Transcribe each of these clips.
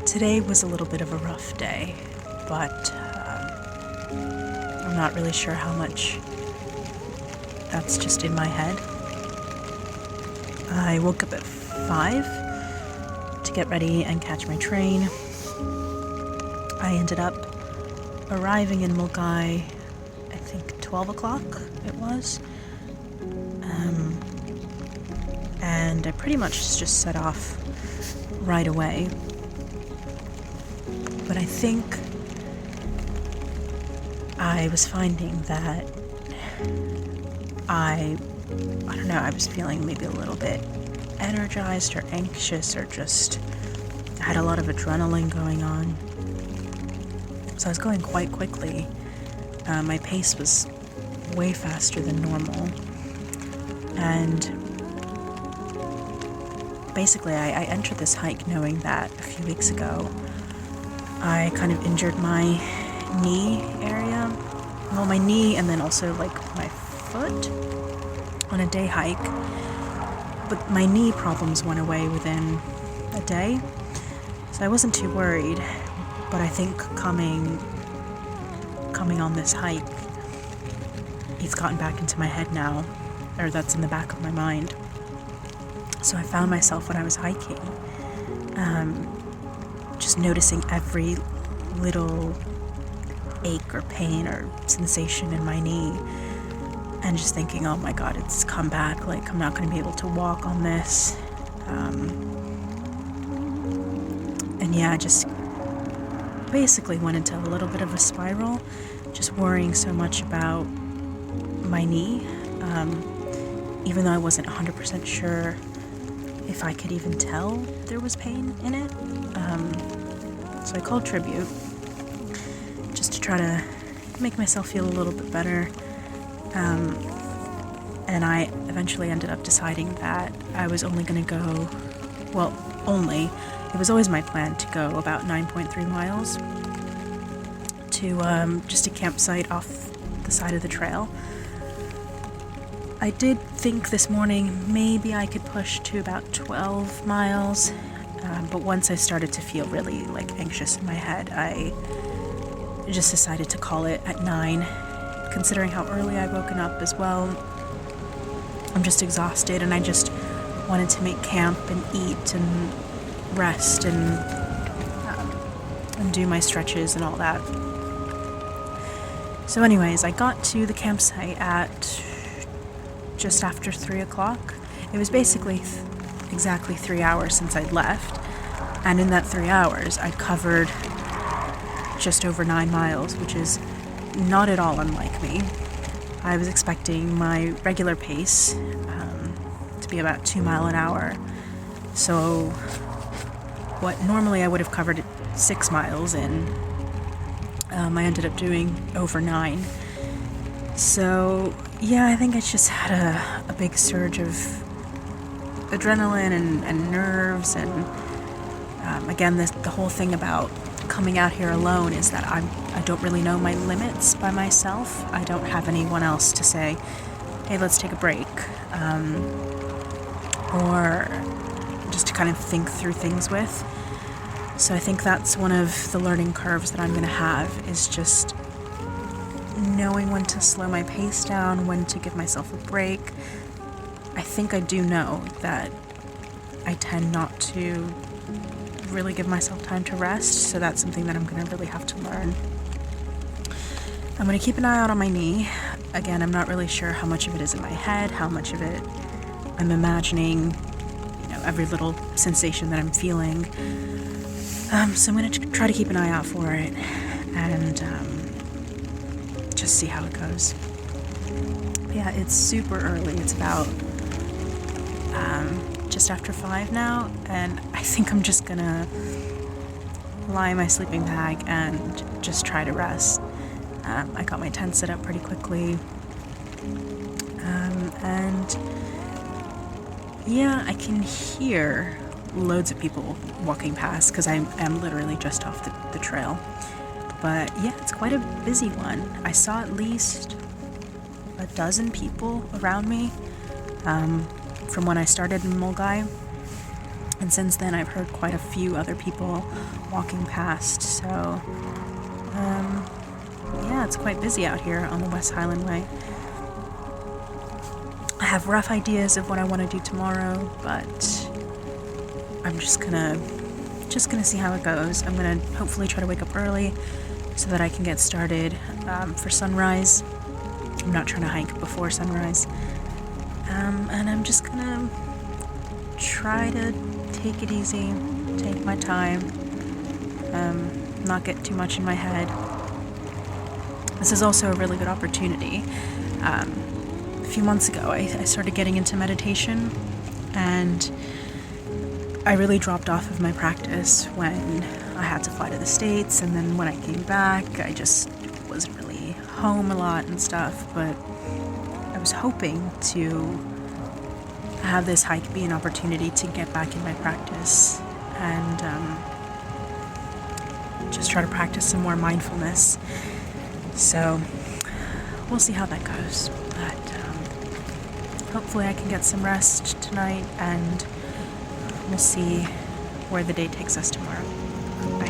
Today was a little bit of a rough day, but I'm not really sure how much that's just in my head. I woke up at 5 to get ready and catch my train. I ended up arriving in Mulgai, I think 12 o'clock it was. And I pretty much just set off right away. But I think I was finding that I don't know, I was feeling maybe a little bit energized or anxious, or just I had a lot of adrenaline going on. So I was going quite quickly. My pace was way faster than normal. And basically I entered this hike knowing that a few weeks ago I kind of injured my knee area. Well, my knee and then also like my foot on a day hike. But my knee problems went away within a day. So I wasn't too worried. But I think coming on this hike, it's gotten back into my head now, or that's in the back of my mind. So I found myself when I was hiking, just noticing every little ache or pain or sensation in my knee, and just thinking, oh my god, it's come back, like I'm not going to be able to walk on this. And yeah, I just basically went into a little bit of a spiral, just worrying so much about my knee, even though I wasn't 100% sure if I could even tell there was pain in it. So I called Tribute just to try to make myself feel a little bit better. And I eventually ended up deciding that I was only going to go, well, it was always my plan to go about 9.3 miles to just a campsite off the side of the trail. I did think this morning maybe I could push to about 12 miles, but once I started to feel really anxious in my head, I just decided to call it at 9. Considering how early I've woken up as well, I'm just exhausted, and I just wanted to make camp and eat and rest and do my stretches and all that. So anyways, I got to the campsite at just after 3 o'clock. It was basically exactly 3 hours since I'd left, and in that 3 hours I covered just over 9 miles, which is not at all unlike me. I was expecting my regular pace to be about 2 miles an hour, so what normally I would have covered 6 miles in, I ended up doing over 9. So yeah, I think I just had a big surge of adrenaline and nerves, and again, the whole thing about coming out here alone is that I don't really know my limits by myself. I don't have anyone else to say, hey, let's take a break, or just to kind of think through things with. So I think that's one of the learning curves that I'm going to have, is just knowing when to slow my pace down, when to give myself a break. I think I do know that I tend not to really give myself time to rest, so that's something that I'm going to really have to learn. I'm going to keep an eye out on my knee. Again, I'm not really sure how much of it is in my head, how much of it I'm imagining, every little sensation that I'm feeling. So I'm going to try to keep an eye out for it and just see how it goes. But yeah, it's super early. It's about just after 5 now, and I think I'm just going to lie in my sleeping bag and just try to rest. I got my tent set up pretty quickly. And yeah, I can hear loads of people walking past because I am literally just off the trail. But yeah, it's quite a busy one. I saw at least a dozen people around me from when I started in Mulgai. And since then, I've heard quite a few other people walking past. So yeah, it's quite busy out here on the West Highland Way. I have rough ideas of what I want to do tomorrow, but I'm just gonna see how it goes. I'm gonna hopefully try to wake up early so that I can get started for sunrise. I'm not trying to hike before sunrise. And I'm just gonna try to take it easy, take my time, not get too much in my head. This is also a really good opportunity. A few months ago, I started getting into meditation, and I really dropped off of my practice when I had to fly to the States, and then when I came back, I just wasn't really home a lot and stuff, but I was hoping to have this hike be an opportunity to get back in my practice and just try to practice some more mindfulness. So we'll see how that goes, but hopefully I can get some rest tonight, and we'll see where the day takes us tomorrow. Bye.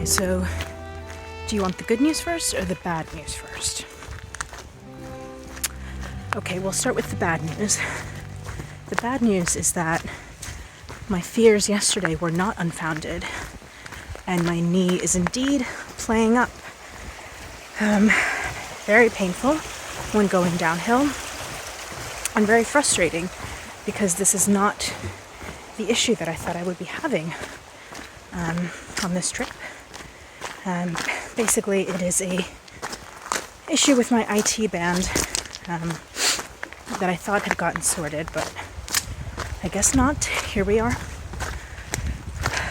so do you want the good news first or the bad news first? Okay, we'll start with the bad news. The bad news is that my fears yesterday were not unfounded, and my knee is indeed playing up. Very painful when going downhill, and very frustrating because this is not the issue that I thought I would be having on this trip. Basically, it is a issue with my IT band that I thought had gotten sorted, but I guess not. Here we are.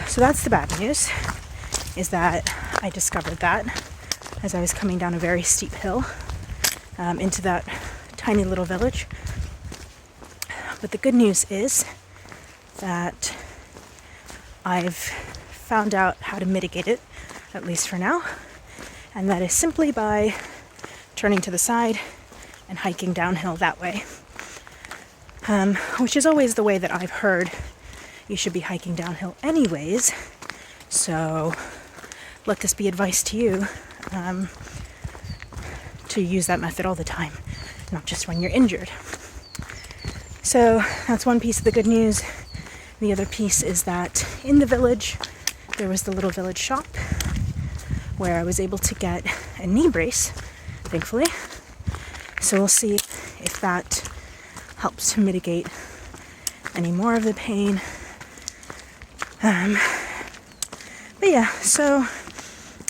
So that's the bad news, is that I discovered that as I was coming down a very steep hill into that tiny little village. But the good news is that I've found out how to mitigate it, at least for now, and that is simply by turning to the side and hiking downhill that way, which is always the way that I've heard you should be hiking downhill anyways. So let this be advice to you, to use that method all the time, not just when you're injured. So that's one piece of the good news. The other piece is that in the village, there was the little village shop where I was able to get a knee brace, thankfully. So we'll see if that helps to mitigate any more of the pain. But yeah, so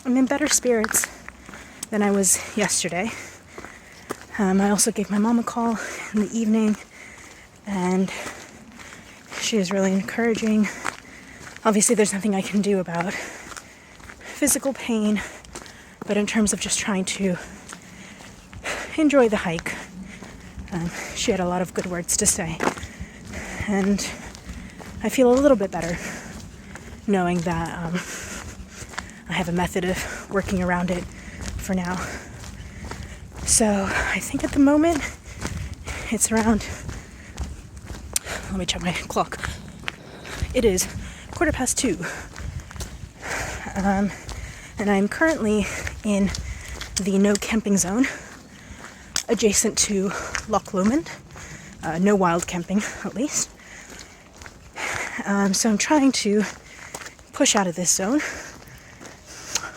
I'm in better spirits than I was yesterday. I also gave my mom a call in the evening, and she is really encouraging. Obviously, there's nothing I can do about physical pain, but in terms of just trying to enjoy the hike, she had a lot of good words to say. And I feel a little bit better knowing that I have a method of working around it for now. So I think at the moment it's around, let me check my clock. It is 2:15. And I'm currently in the no camping zone adjacent to Loch Lomond. No wild camping, at least. So I'm trying to push out of this zone,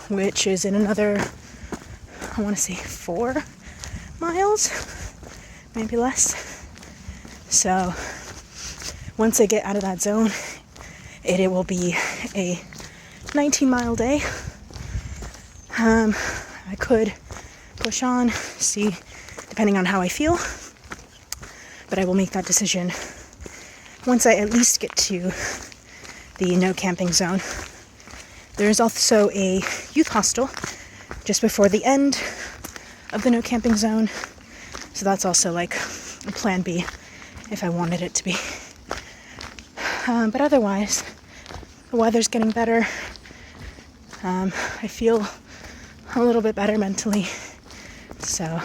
which is in another, I want to say 4 miles, maybe less. So once I get out of that zone, it will be a 19-mile day. I could push on, see, depending on how I feel, but I will make that decision once I at least get to the no camping zone. There is also a youth hostel just before the end of the no camping zone, so that's also like a plan B if I wanted it to be. But otherwise, the weather's getting better. I feel a little bit better mentally, so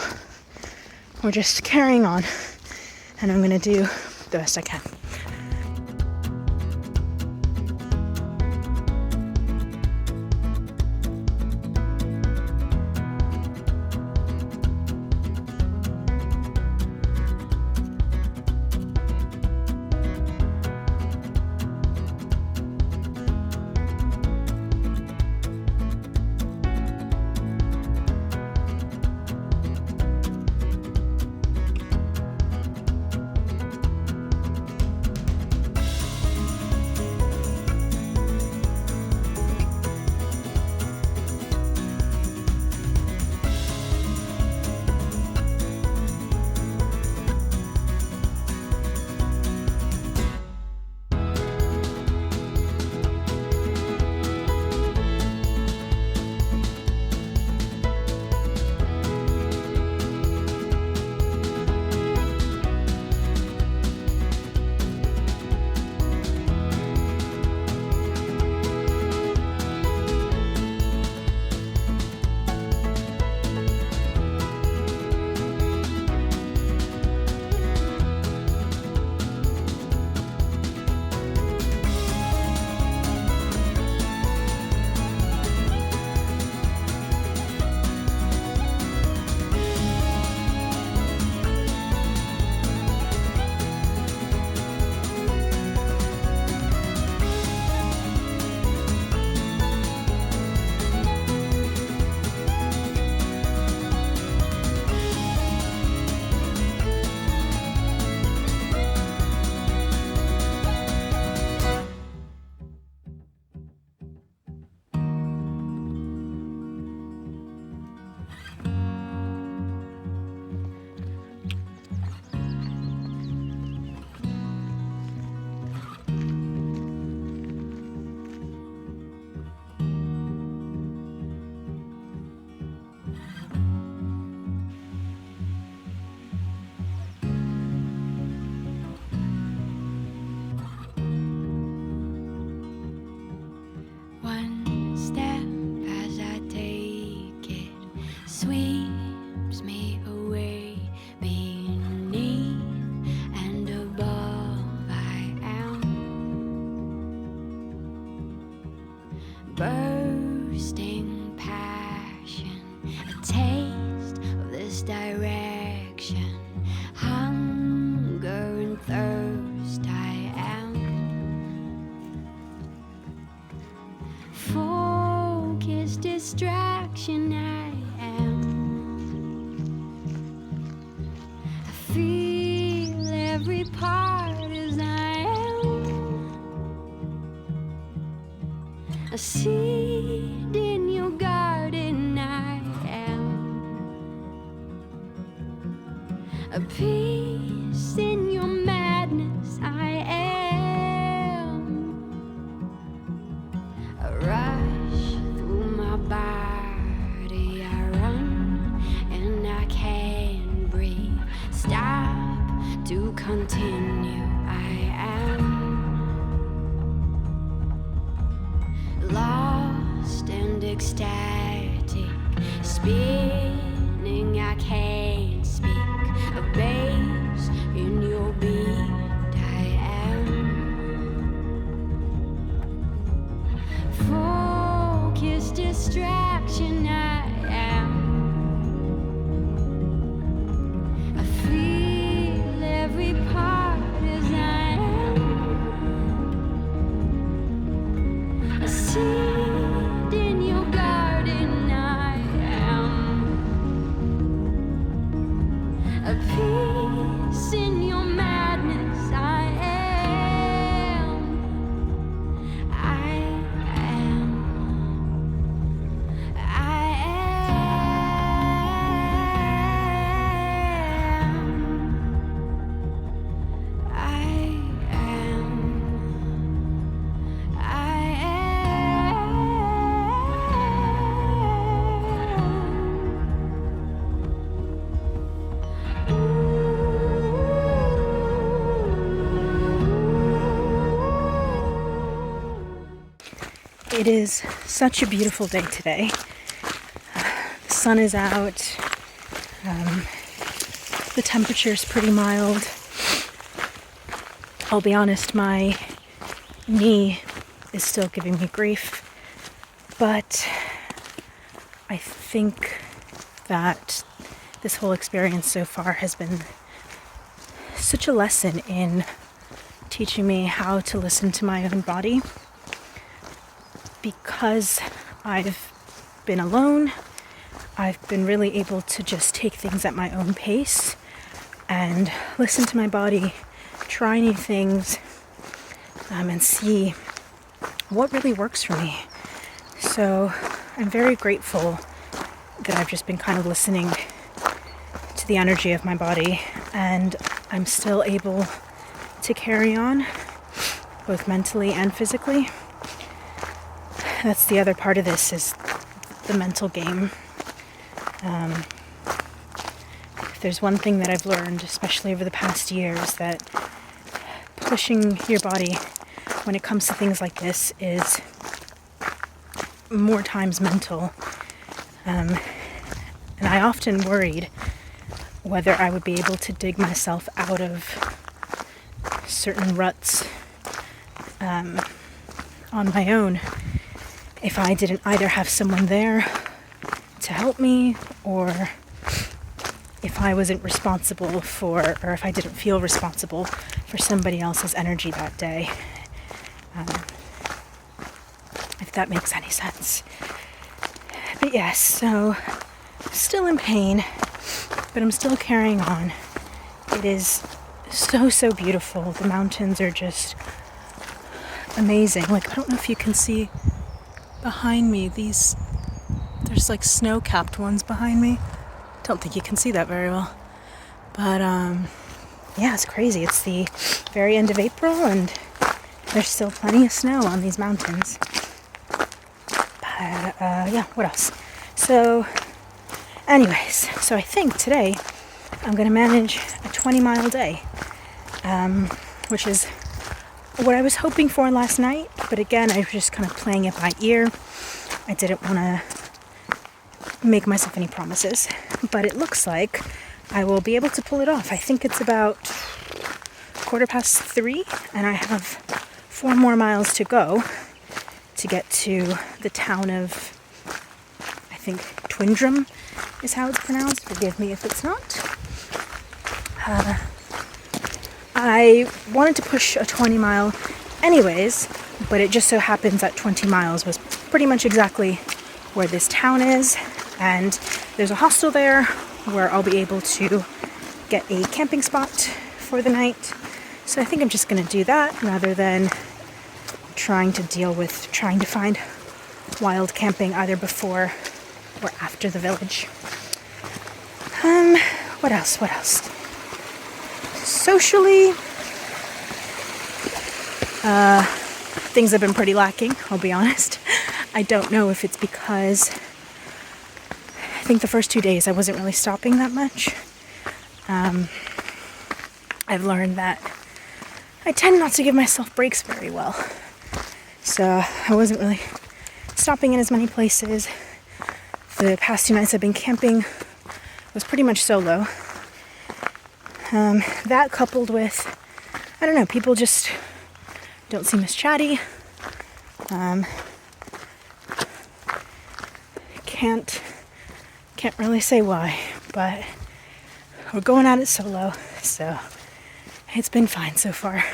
we're just carrying on, and I'm gonna do the best I can. distraction I am. I feel every part as I am. A seed in your garden I am. A piece in your madness I am. A rush through my body, I run and I can't breathe. Stop to continue, I am. Lost and ecstatic, spinning, I can't speak. A bass in your beat, I am. Focus, distraction, I am. I feel every part as I am. A seed in your garden I am. A piece in your madness I am. I am. I am. I am. I It is such a beautiful day today. The sun is out. The temperature is pretty mild. I'll be honest, my knee is still giving me grief, but I think that this whole experience so far has been such a lesson in teaching me how to listen to my own body. Because I've been alone, I've been really able to just take things at my own pace and listen to my body, try new things, and see what really works for me. So I'm very grateful that I've just been kind of listening to the energy of my body, and I'm still able to carry on, both mentally and physically. That's the other part of this, is the mental game. If there's one thing that I've learned, especially over the past years, that pushing your body when it comes to things like this is more times mental. And I often worried whether I would be able to dig myself out of certain ruts on my own if I didn't either have someone there to help me, or if I wasn't responsible for, or if I didn't feel responsible for somebody else's energy that day. If that makes any sense. But yes, so still in pain, but I'm still carrying on. It is so beautiful. The mountains are just amazing. Like, I don't know if you can see behind me, there's like snow-capped ones behind me. Don't think you can see that very well. But yeah, it's crazy. It's the very end of April and there's still plenty of snow on these mountains. But yeah, what else? So anyways, so I think today I'm going to manage a 20-mile day, which is what I was hoping for last night, but again, I was just kind of playing it by ear. I didn't want to make myself any promises, but it looks like I will be able to pull it off. I think it's about 3:15, and I have 4 more miles to go to get to the town of, I think, Twindrum is how it's pronounced. Forgive me if it's not. I wanted to push a 20-mile anyways, but it just so happens that 20 miles was pretty much exactly where this town is, and there's a hostel there where I'll be able to get a camping spot for the night. So I think I'm just going to do that rather than trying to find wild camping either before or after the village. What else? Socially, things have been pretty lacking, I'll be honest. I don't know if it's because I think the first 2 days I wasn't really stopping that much. I've learned that I tend not to give myself breaks very well. So I wasn't really stopping in as many places. The past 2 nights I've been camping was pretty much solo. That coupled with, I don't know, people just don't seem as chatty. Can't really say why, but we're going at it solo, so it's been fine so far.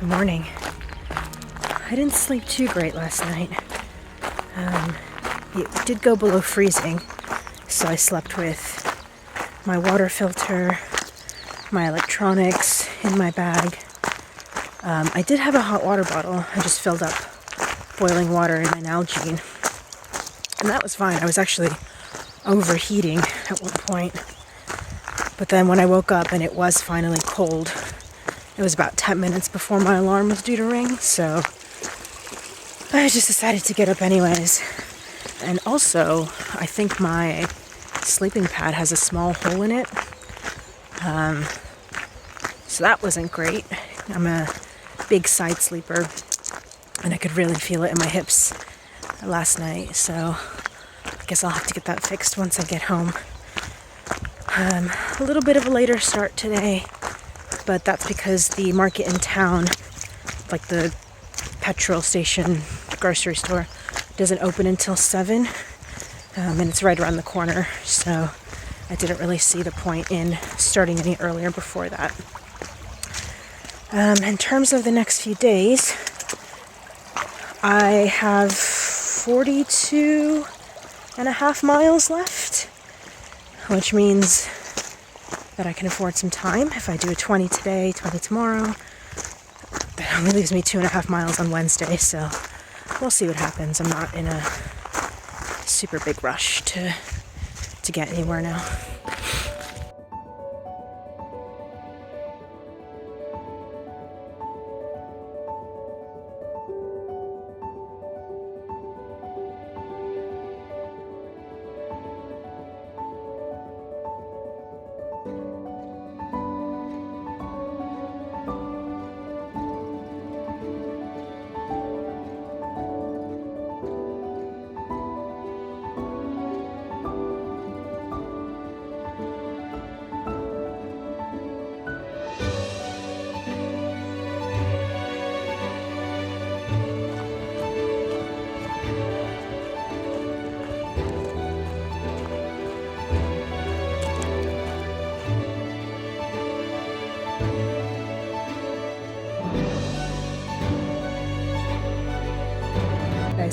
Good morning. I didn't sleep too great last night. It did go below freezing, so I slept with my water filter, my electronics in my bag. I did have a hot water bottle. I just filled up boiling water in an Nalgene, and that was fine. I was actually overheating at one point, but then when I woke up and it was finally cold, it was about 10 minutes before my alarm was due to ring, so I just decided to get up anyways. And also, I think my sleeping pad has a small hole in it, so that wasn't great. I'm a big side sleeper, and I could really feel it in my hips last night, so I guess I'll have to get that fixed once I get home. A little bit of a later start today, but that's because the market in town, like the petrol station, grocery store, doesn't open until 7, and it's right around the corner, so I didn't really see the point in starting any earlier before that. In terms of the next few days, I have 42.5 miles left, which means that I can afford some time. If I do a 20 today, 20 tomorrow, that only leaves me 2.5 miles on Wednesday, so we'll see what happens. I'm not in a super big rush to get anywhere now.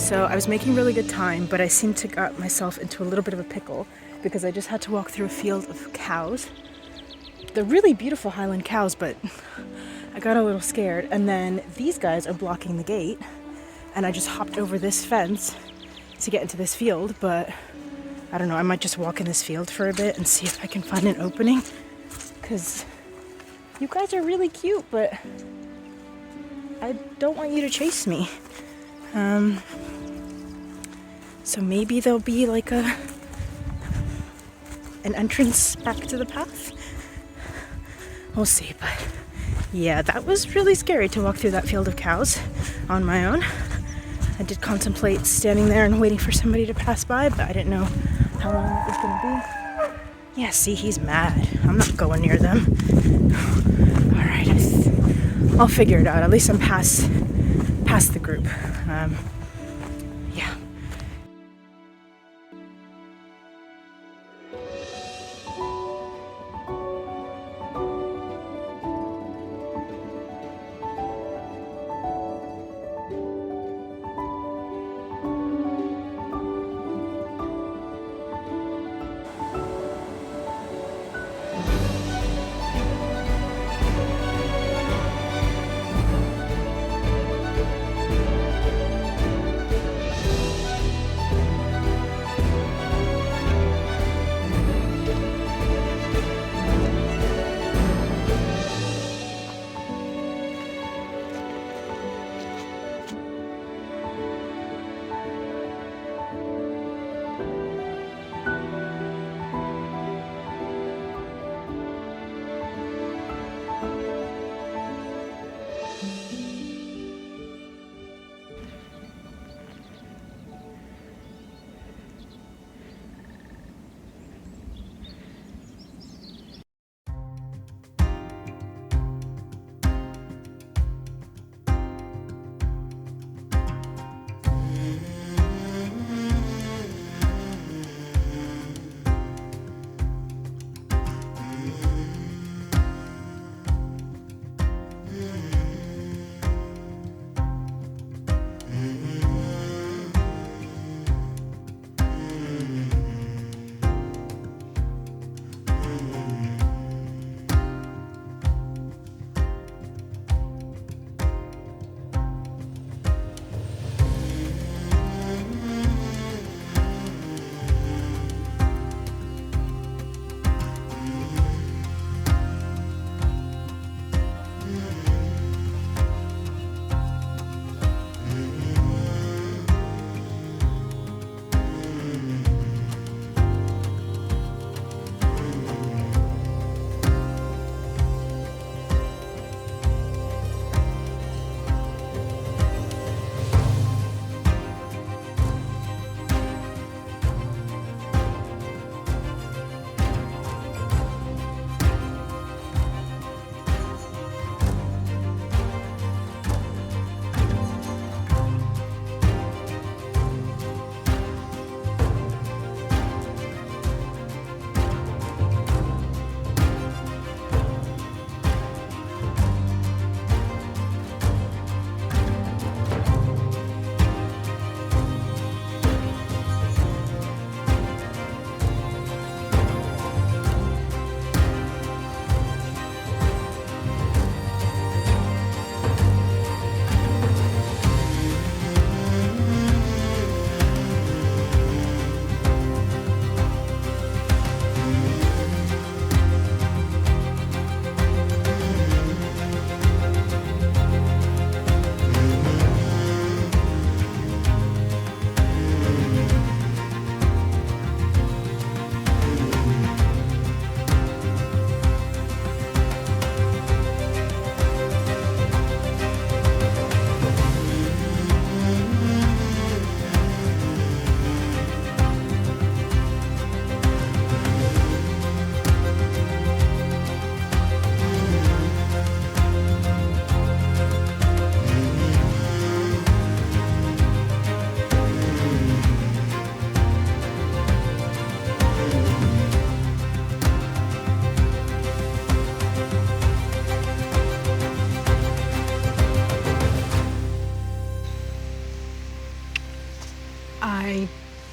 So I was making really good time, but I seemed to got myself into a little bit of a pickle because I just had to walk through a field of cows. They're really beautiful Highland cows, but I got a little scared. And then these guys are blocking the gate, and I just hopped over this fence to get into this field, but I don't know, I might just walk in this field for a bit and see if I can find an opening, because you guys are really cute, but I don't want you to chase me. So maybe there'll be like an entrance back to the path. We'll see, but yeah, that was really scary to walk through that field of cows on my own. I did contemplate standing there and waiting for somebody to pass by, but I didn't know how long it was going to be. Yeah, see, he's mad. I'm not going near them. All right, I'll figure it out. At least I'm past the group. Yeah.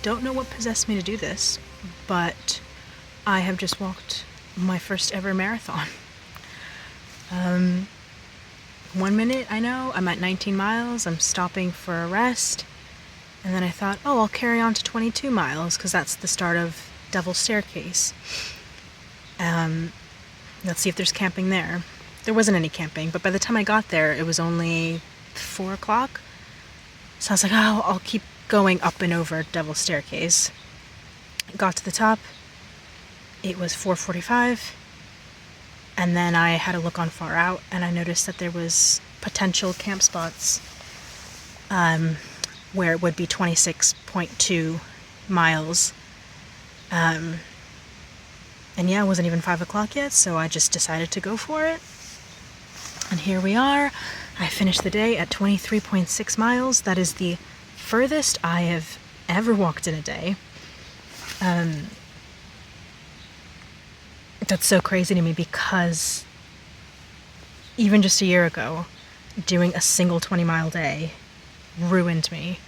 don't know what possessed me to do this, but I have just walked my first ever marathon. 1 minute, I know, I'm at 19 miles, I'm stopping for a rest, and then I thought, oh, I'll carry on to 22 miles, because that's the start of Devil's Staircase. Let's see if there's camping there. There wasn't any camping, but by the time I got there, it was only 4 o'clock. So I was like, oh, I'll keep going up and over Devil's Staircase. Got to the top. It was 4:45. And then I had a look on Far Out, and I noticed that there was potential camp spots where it would be 26.2 miles. And yeah, it wasn't even 5 o'clock yet, so I just decided to go for it. And here we are. I finished the day at 23.6 miles. That is the furthest I have ever walked in a day. That's so crazy to me because even just a year ago, doing a single 20-mile day ruined me.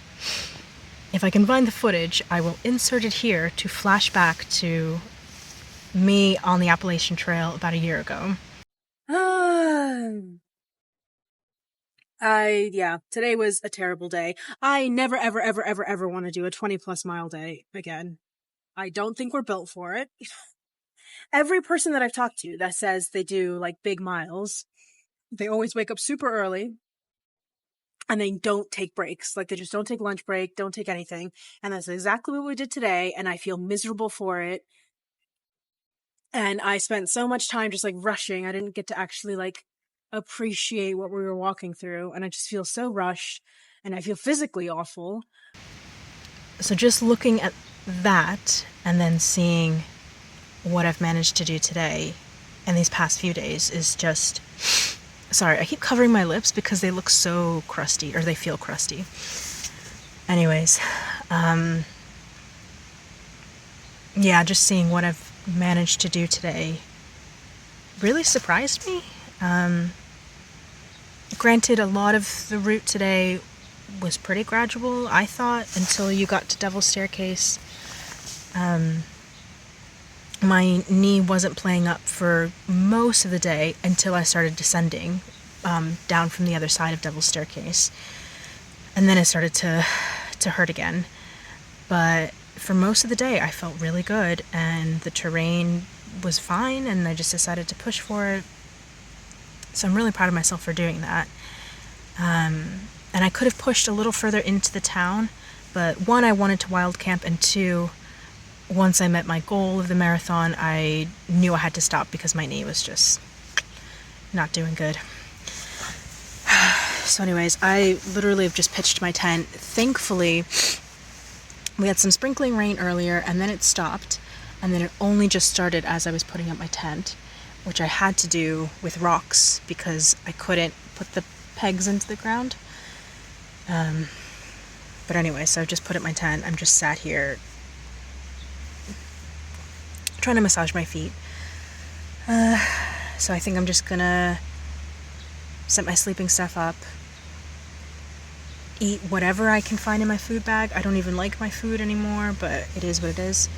If I can find the footage, I will insert it here to flash back to me on the Appalachian Trail about a year ago. Yeah, today was a terrible day. I never, ever, ever, ever, ever want to do a 20-plus mile day again. I don't think we're built for it. Every person that I've talked to that says they do, like, big miles, they always wake up super early, and they don't take breaks. Like, they just don't take lunch break, don't take anything. And that's exactly what we did today, and I feel miserable for it. And I spent so much time just, like, rushing. I didn't get to actually, like, appreciate what we were walking through, and I just feel so rushed, and I feel physically awful. So just looking at that, and then seeing what I've managed to do today and these past few days is just... Sorry, I keep covering my lips because they look so crusty, or they feel crusty. Anyways, yeah, just seeing what I've managed to do today really surprised me. Granted, a lot of the route today was pretty gradual, I thought, until you got to Devil's Staircase. My knee wasn't playing up for most of the day until I started descending down from the other side of Devil's Staircase. And then it started to hurt again. But for most of the day, I felt really good, and the terrain was fine, and I just decided to push for it. So I'm really proud of myself for doing that. And I could have pushed a little further into the town, but one, I wanted to wild camp, and two, once I met my goal of the marathon, I knew I had to stop because my knee was just not doing good. So anyways, I literally have just pitched my tent. Thankfully, we had some sprinkling rain earlier, and then it stopped, and then it only just started as I was putting up my tent, which I had to do with rocks because I couldn't put the pegs into the ground. But anyway, so I've just put up my tent. I'm just sat here trying to massage my feet. So I think I'm just gonna set my sleeping stuff up, eat whatever I can find in my food bag. I don't even like my food anymore, but it is what it is.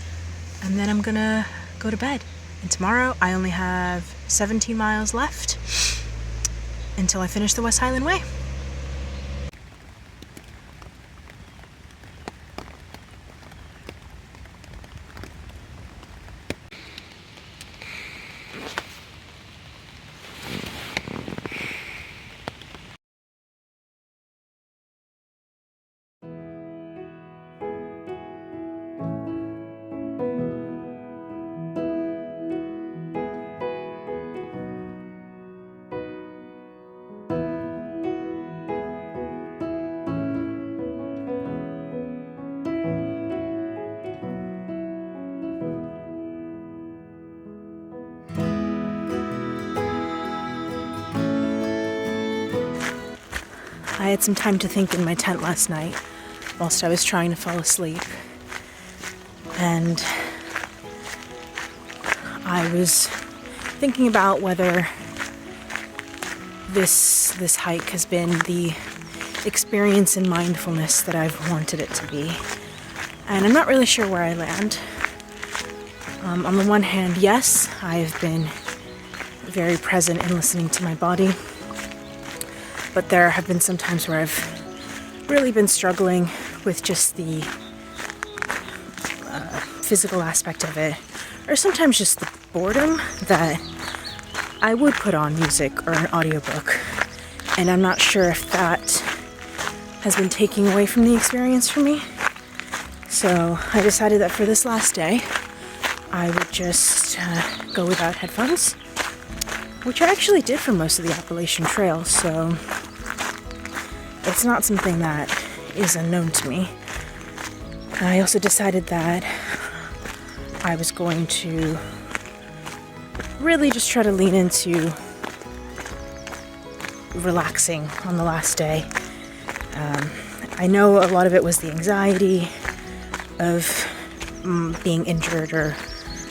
And then I'm gonna go to bed. And tomorrow I only have 17 miles left until I finish the West Highland Way. I had some time to think in my tent last night whilst I was trying to fall asleep. And I was thinking about whether this hike has been the experience in mindfulness that I've wanted it to be. and I'm not really sure where I land. On the one hand, yes, I've been very present in listening to my body, but there have been some times where I've really been struggling with just the physical aspect of it, or sometimes just the boredom that I would put on music or an audiobook, and I'm not sure if that has been taking away from the experience for me. So I decided that for this last day, I would just go without headphones, which I actually did for most of the Appalachian Trail, so it's not something that is unknown to me. I also decided that I was going to really just try to lean into relaxing on the last day. I know a lot of it was the anxiety of being injured or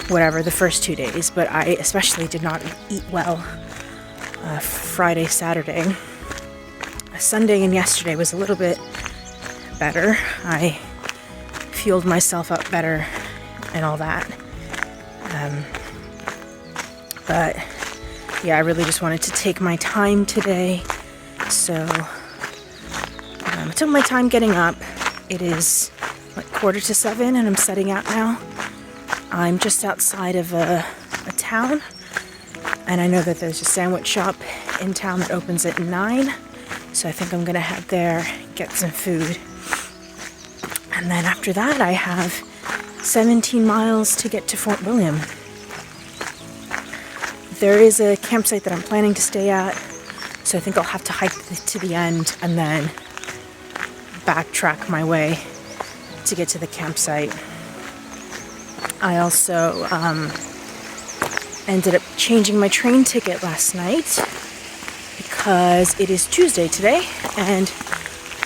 whatever the first 2 days, but I especially did not eat well Friday, Saturday. Sunday and yesterday was a little bit better. I fueled myself up better and all that. But yeah, I really just wanted to take my time today. So I took my time getting up. It is like 6:45 and I'm setting out now. I'm just outside of a town, and I know that there's a sandwich shop in town that opens at 9, so I think I'm gonna head there, get some food. And then after that, I have 17 miles to get to Fort William. There is a campsite that I'm planning to stay at, so I think I'll have to hike to the end and then backtrack my way to get to the campsite. I also ended up changing my train ticket last night because it is Tuesday today, and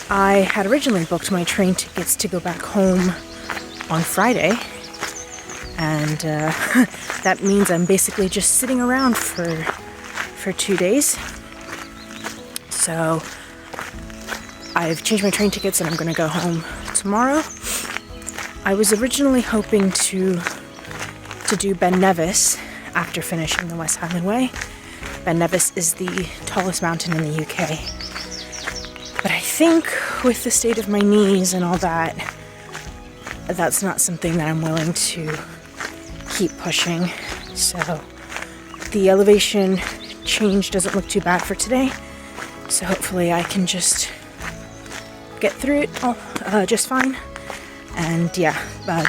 I had originally booked my train tickets to go back home on Friday, and that means I'm basically just sitting around for 2 days. So I've changed my train tickets and I'm going to go home tomorrow. I was originally hoping to do Ben Nevis after finishing the West Highland Way. Ben Nevis is the tallest mountain in the UK. But I think with the state of my knees and all that, that's not something that I'm willing to keep pushing. So the elevation change doesn't look too bad for today. So hopefully I can just get through it just fine. And yeah,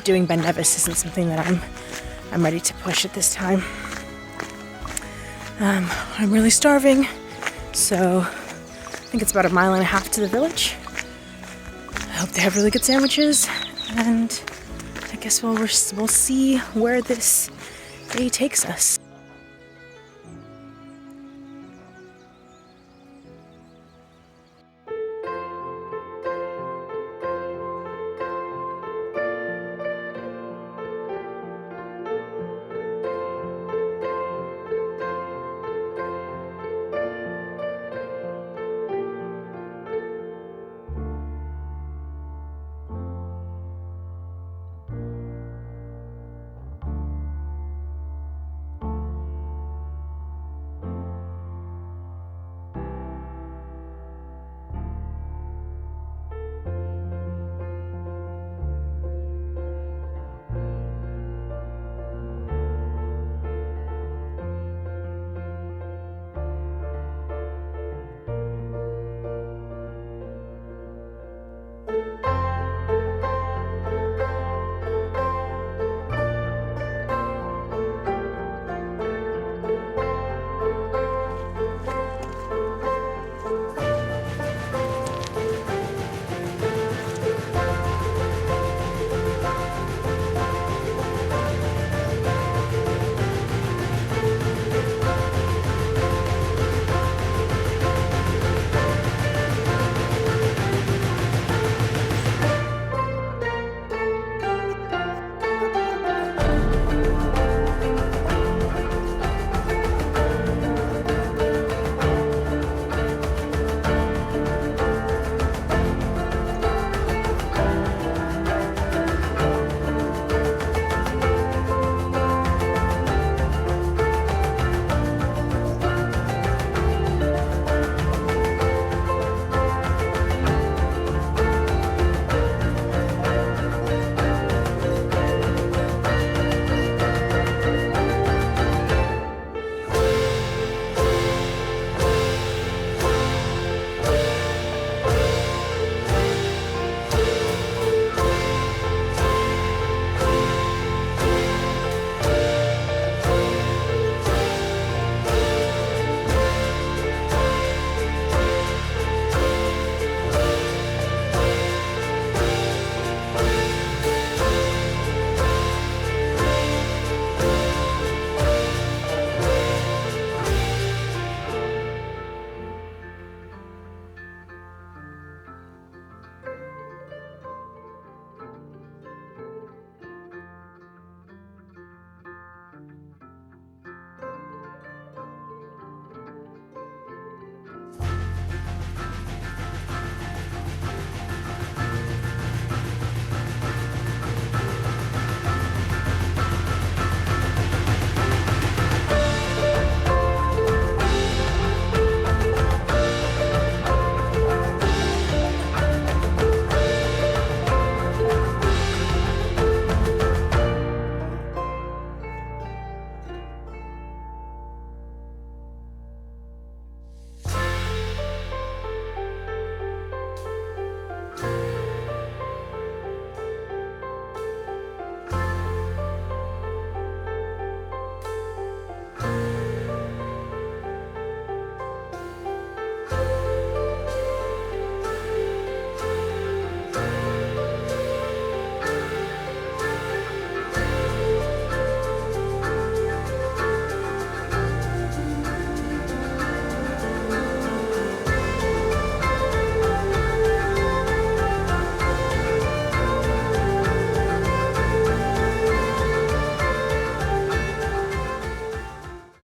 doing Ben Nevis isn't something that I'm ready to push at this time. I'm really starving, so I think it's about 1.5 miles to the village. I hope they have really good sandwiches, and I guess we'll see where this day takes us.